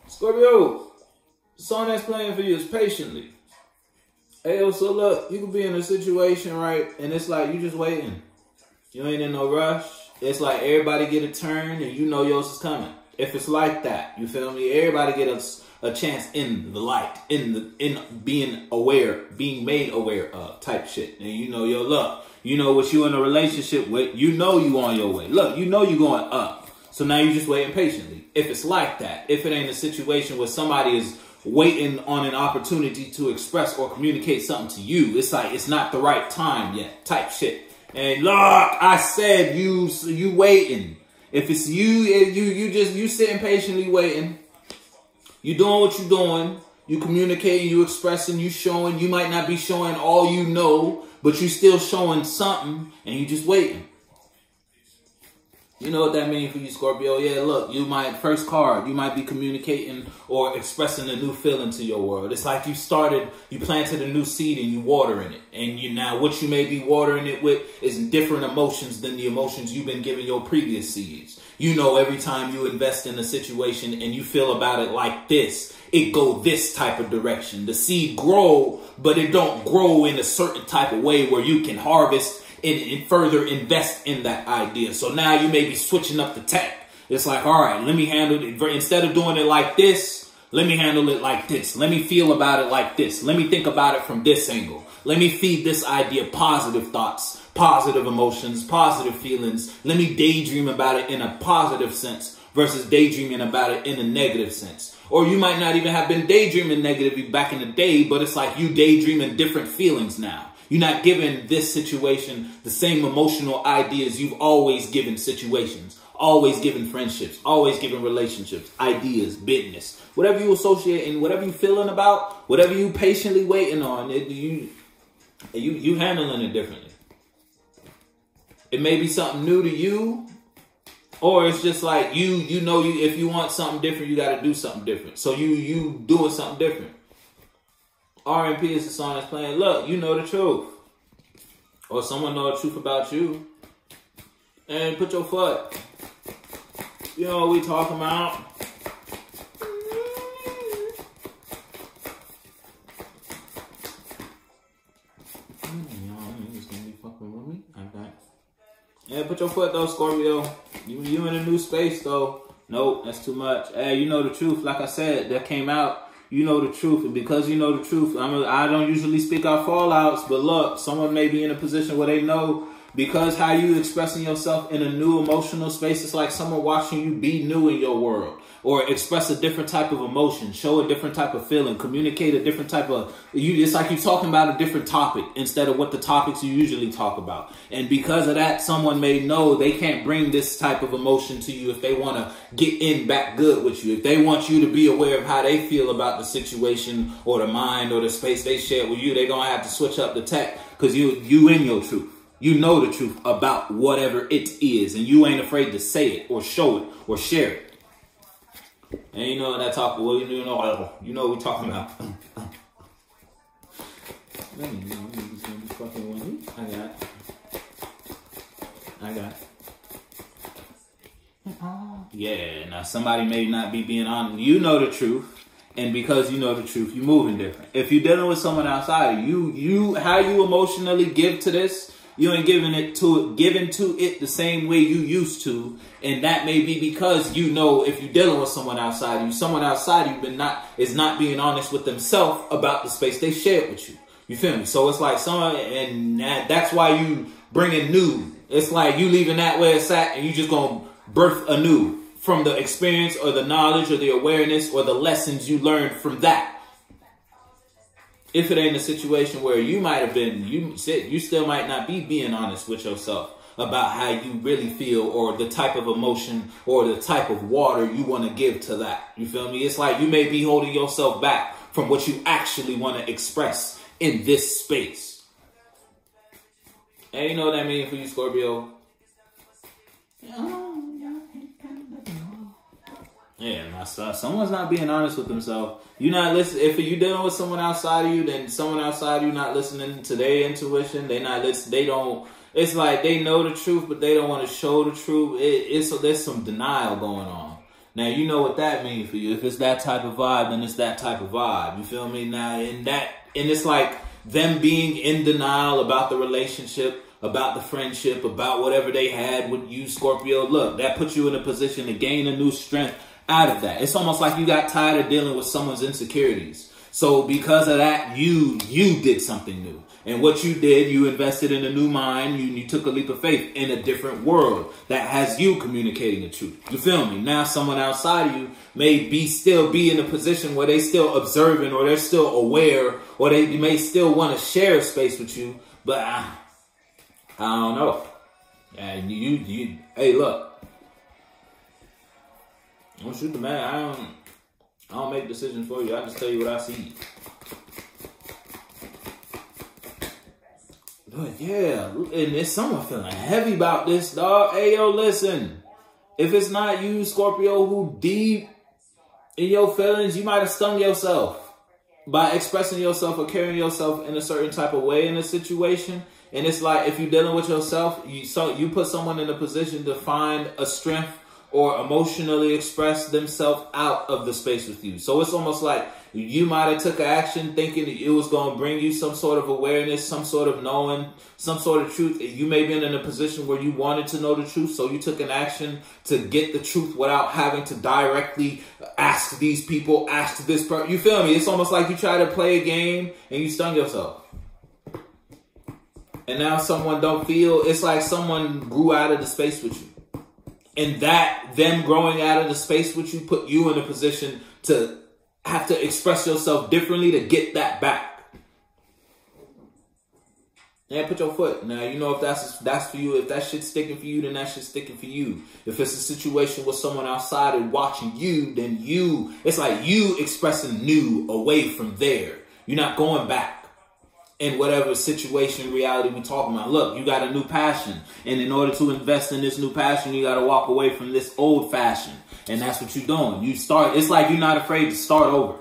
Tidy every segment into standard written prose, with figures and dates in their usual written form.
Scorpio, the song that's playing for you is Patiently. Hey, yo, so look, you could be in a situation, right? And it's like you just waiting. You ain't in no rush. It's like everybody get a turn and you know yours is coming. If it's like that, you feel me? Everybody get a chance in the light, in being aware, being made aware of type shit. And you know your luck. You know what you in a relationship with. You know you on your way. Look, you know you going up. So now you just waiting patiently. If it's like that, if it ain't a situation where somebody is waiting on an opportunity to express or communicate something to you, it's like it's not the right time yet type shit. And look, I said you waiting. If it's you sitting patiently waiting. You doing what you doing. You communicating, you expressing, you showing. You might not be showing all you know, but you still showing something, and you just waiting. You know what that means for you, Scorpio? Yeah, look, you might, first card, you might be communicating or expressing a new feeling to your world. It's like you planted a new seed and you watering it. And now what you may be watering it with is different emotions than the emotions you've been giving your previous seeds. You know, every time you invest in a situation and you feel about it like this, it go this type of direction. The seed grow, but it don't grow in a certain type of way where you can harvest and further invest in that idea. So now you may be switching up the tech. It's like, all right, let me handle it. Instead of doing it like this, let me handle it like this. Let me feel about it like this. Let me think about it from this angle. Let me feed this idea positive thoughts, positive emotions, positive feelings. Let me daydream about it in a positive sense versus daydreaming about it in a negative sense. Or you might not even have been daydreaming negatively back in the day, but it's like you daydreaming different feelings now. You're not giving this situation the same emotional ideas you've always given situations, always given friendships, always given relationships, ideas, business, whatever you associate and whatever you feeling about, whatever you patiently waiting on, you handling it differently. It may be something new to you, or it's just like you know if you want something different, you got to do something different. So you doing something different. R&P is the song that's playing. Look, you know the truth. Or someone know the truth about you. And put your foot. You know what we talking about. Y'all just gonna be fucking with me. Okay. Yeah, put your foot though, Scorpio. You in a new space though. Nope, that's too much. Hey, you know the truth. Like I said, that came out. You know the truth, and because you know the truth, I don't usually speak out fallouts, but look, someone may be in a position where they know because how you expressing yourself in a new emotional space, it's like someone watching you be new in your world or express a different type of emotion, show a different type of feeling, communicate a different type of, it's like you're talking about a different topic instead of what the topics you usually talk about. And because of that, someone may know they can't bring this type of emotion to you if they want to get in back good with you. If they want you to be aware of how they feel about the situation or the mind or the space they share with you, they're going to have to switch up the tech because you in your truth. You know the truth about whatever it is, and you ain't afraid to say it or show it or share it. And you know that talk. Well, you know what we're talking about. I got. Yeah. Now somebody may not be being honest. You know the truth, and because you know the truth, you moving different. If you're dealing with someone outside of you, how you emotionally give to this. You ain't giving to it the same way you used to. And that may be because you know if you're dealing with someone outside you is not being honest with themselves about the space they shared with you. You feel me? So it's like that's why you bringing new. It's like you leaving that where it's at and you just gonna birth anew from the experience or the knowledge or the awareness or the lessons you learned from that. If it ain't a situation where you might have been, you still might not be being honest with yourself about how you really feel or the type of emotion or the type of water you want to give to that. You feel me? It's like you may be holding yourself back from what you actually want to express in this space. And you know what I mean for you, Scorpio? Yeah, now someone's not being honest with themselves. You're not listening. If you're dealing with someone outside of you, then someone outside of you not listening to their intuition. They not listen. They don't. It's like they know the truth, but they don't want to show the truth. There's some denial going on. Now, you know what that means for you. If it's that type of vibe, then it's that type of vibe. You feel me? Now, and it's like them being in denial about the relationship, about the friendship, about whatever they had with you, Scorpio. Look, that puts you in a position to gain a new strength out of that. It's almost like you got tired of dealing with someone's insecurities. So because of that, you did something new. And what you did, you invested in a new mind. You took a leap of faith in a different world that has you communicating the truth. You feel me? Now someone outside of you may still be in a position where they still observing, or they're still aware, or they may still want to share space with you. But I don't know. And hey, look. Don't shoot the man. I don't make decisions for you. I just tell you what I see. But yeah, and there's someone feeling heavy about this, dog. Hey, yo, listen. If it's not you, Scorpio, who deep in your feelings, you might have stung yourself by expressing yourself or carrying yourself in a certain type of way in a situation. And it's like, if you're dealing with yourself, you put someone in a position to find a strength or emotionally express themselves out of the space with you. So it's almost like you might have took action thinking that it was going to bring you some sort of awareness, some sort of knowing, some sort of truth. You may be in a position where you wanted to know the truth, so you took an action to get the truth without having to directly ask these people, ask this person. You feel me? It's almost like you try to play a game and you stung yourself. And now someone don't feel, it's like someone grew out of the space with you. And that, them growing out of the space with you, put you in a position to have to express yourself differently to get that back. Yeah, put your foot. Now, you know, if that's for you, if that shit's sticking for you, then that shit's sticking for you. If it's a situation with someone outside and watching you, then it's like you expressing new away from there. You're not going back. In whatever situation, reality we're talking about. Look, you got a new passion. And in order to invest in this new passion, you got to walk away from this old fashion. And that's what you're doing. It's like you're not afraid to start over.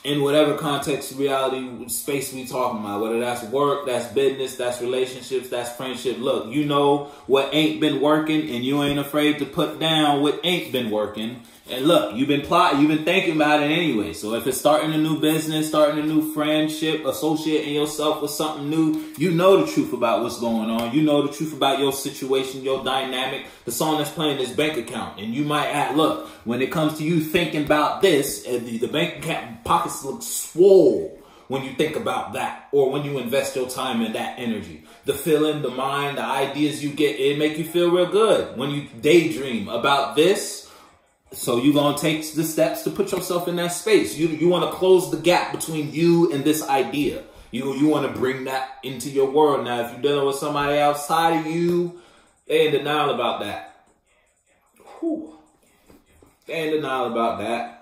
In whatever context, reality, space we talking about. Whether that's work, that's business, that's relationships, that's friendship. Look, you know what ain't been working, and you ain't afraid to put down what ain't been working. And look, you've been thinking about it anyway. So if it's starting a new business, starting a new friendship, associating yourself with something new, you know the truth about what's going on. You know the truth about your situation, your dynamic, the song that's playing this bank account. And you might add, look, when it comes to you thinking about this, the bank account pockets look swole when you think about that, or when you invest your time in that energy. The feeling, the mind, the ideas you get, it make you feel real good when you daydream about this. So you're going to take the steps to put yourself in that space. You want to close the gap between you and this idea. You want to bring that into your world. Now, if you're dealing with somebody outside of you, they in denial about that. Whew. They in denial about that.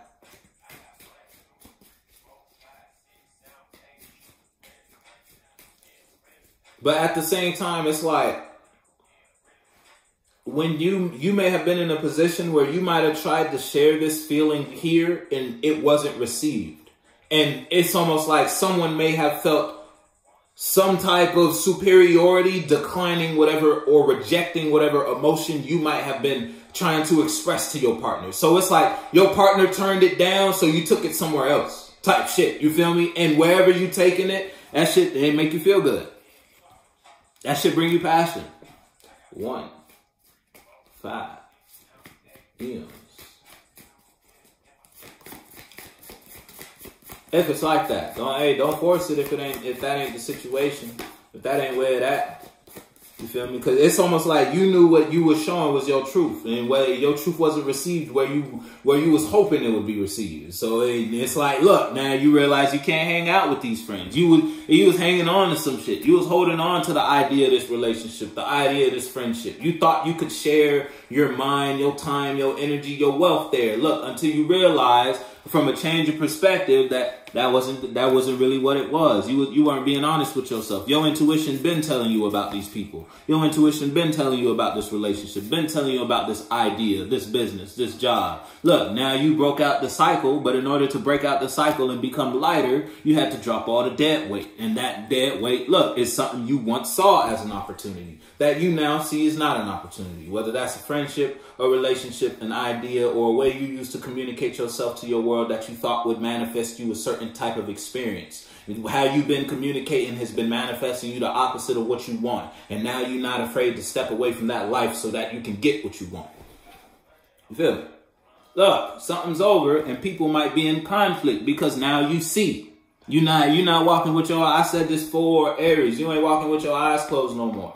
But at the same time, it's like, when you may have been in a position where you might have tried to share this feeling here and it wasn't received. And it's almost like someone may have felt some type of superiority, declining whatever or rejecting whatever emotion you might have been trying to express to your partner. So it's like your partner turned it down, so you took it somewhere else type shit. You feel me? And wherever you taking it, that shit, it make you feel good. That shit bring you passion. 1, 5 M's. If it's like that, don't force it if that ain't the situation. If that ain't where it at. You feel me? Because it's almost like you knew what you were showing was your truth, and where your truth wasn't received where you was hoping it would be received. So it's like, look, now you realize you can't hang out with these friends. You was hanging on to some shit. You was holding on to the idea of this relationship, the idea of this friendship. You thought you could share your mind, your time, your energy, your wealth there. Look, until you realize from a change of perspective that that wasn't really what it was. You weren't being honest with yourself. Your intuition been telling you about these people. Your intuition been telling you about this relationship, been telling you about this idea, this business, this job. Look, now you broke out the cycle, but in order to break out the cycle and become lighter, you had to drop all the dead weight. And that dead weight, look, is something you once saw as an opportunity that you now see is not an opportunity. Whether that's a friendship, a relationship, an idea, or a way you used to communicate yourself to your world that you thought would manifest you a certain type of experience. How you've been communicating has been manifesting you the opposite of what you want. And now you're not afraid to step away from that life so that you can get what you want. You feel me? Look, something's over and people might be in conflict because now you see. You're not walking with your eyes. I said this for Aries. You ain't walking with your eyes closed no more.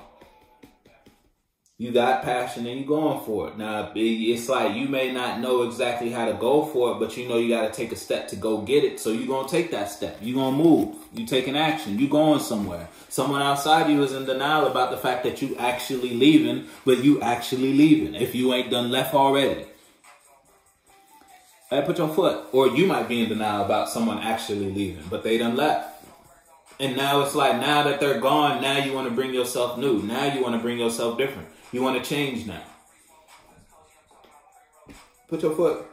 You got passion and you're going for it. Now, it's like you may not know exactly how to go for it, but you know you got to take a step to go get it. So you're going to take that step. You're going to move. You're taking action. You're going somewhere. Someone outside you is in denial about the fact that you actually leaving, but you actually leaving if you ain't done left already. Hey, put your foot. Or you might be in denial about someone actually leaving, but they done left. And now it's like, now that they're gone, now you want to bring yourself new. Now you want to bring yourself different. You want to change now. Put your foot.